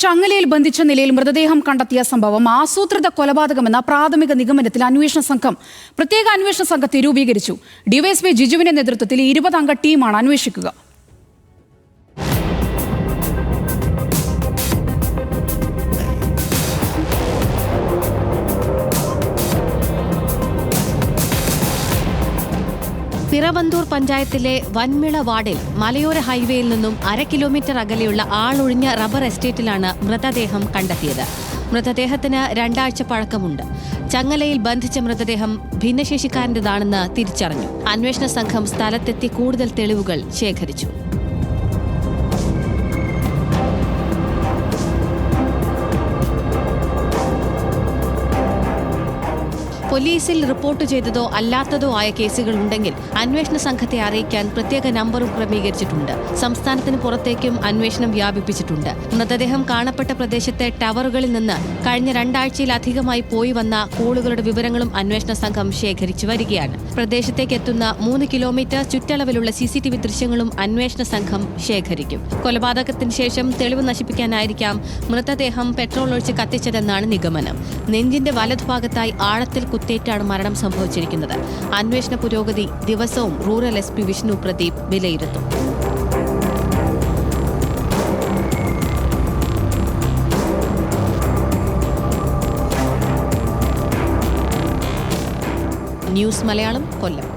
ചങ്ങലയിൽ ബന്ധിച്ച നിലയിൽ മൃതദേഹം കണ്ടെത്തിയ സംഭവം ആസൂത്രിത കൊലപാതകമെന്ന പ്രാഥമിക നിഗമനത്തിൽ പ്രത്യേക അന്വേഷണ സംഘത്തെ രൂപീകരിച്ചു. ഡിവൈഎസ്പി ജിജുവിന്റെ നേതൃത്വത്തിൽ 20 അംഗ ടീമാണ് അന്വേഷിക്കുക. പിറവന്തൂർ പഞ്ചായത്തിലെ വൻമിള വാർഡിൽ മലയോര ഹൈവേയിൽ നിന്നും 1/2 കിലോമീറ്റർ അകലെയുള്ള ആളൊഴിഞ്ഞ റബ്ബർ എസ്റ്റേറ്റിലാണ് മൃതദേഹം കണ്ടെത്തിയത്. മൃതദേഹത്തിന് 2 ആഴ്ച പഴക്കമുണ്ട്. ചങ്ങലയിൽ ബന്ധിച്ച മൃതദേഹം ഭിന്നശേഷിക്കാരൻ്റെതാണെന്ന് തിരിച്ചറിഞ്ഞു. അന്വേഷണ സംഘം സ്ഥലത്തെത്തി കൂടുതൽ തെളിവുകൾ ശേഖരിച്ചു. പോലീസിൽ റിപ്പോർട്ട് ചെയ്തതോ അല്ലാത്തതോ ആയ കേസുകൾ ഉണ്ടെങ്കിൽ അന്വേഷണ സംഘത്തെ അറിയിക്കാൻ പ്രത്യേക നമ്പറും ക്രമീകരിച്ചിട്ടുണ്ട്. സംസ്ഥാനത്തിന് പുറത്തേക്കും അന്വേഷണം വ്യാപിപ്പിച്ചിട്ടുണ്ട്. മൃതദേഹം കാണപ്പെട്ട പ്രദേശത്തെ ടവറുകളിൽ നിന്ന് കഴിഞ്ഞ 2 ആഴ്ചയിലധികമായി പോയി വന്ന കോളുകളുടെ വിവരങ്ങളും അന്വേഷണ സംഘം ശേഖരിച്ചു വരികയാണ്. പ്രദേശത്തേക്ക് എത്തുന്ന 3 കിലോമീറ്റർ ചുറ്റളവിലുള്ള CCTV ദൃശ്യങ്ങളും അന്വേഷണ സംഘം ശേഖരിക്കും. കൊലപാതകത്തിന് ശേഷം തെളിവ് നശിപ്പിക്കാനായിരിക്കാം മൃതദേഹം പെട്രോൾ ഒഴിച്ച് കത്തിച്ചതെന്നാണ് നിഗമനം. നെഞ്ചിന്റെ വലതുഭാഗത്തായി ആഴത്തിൽ കുത്തേറ്റാണ് മരണം സംഭവിച്ചിരിക്കുന്നത്. അന്വേഷണ പുരോഗതി ദിവസവും റൂറൽ SP വിഷ്ണു പ്രദീപ് വിലയിരുത്തും. ന്യൂസ് മലയാളം, കൊല്ലം.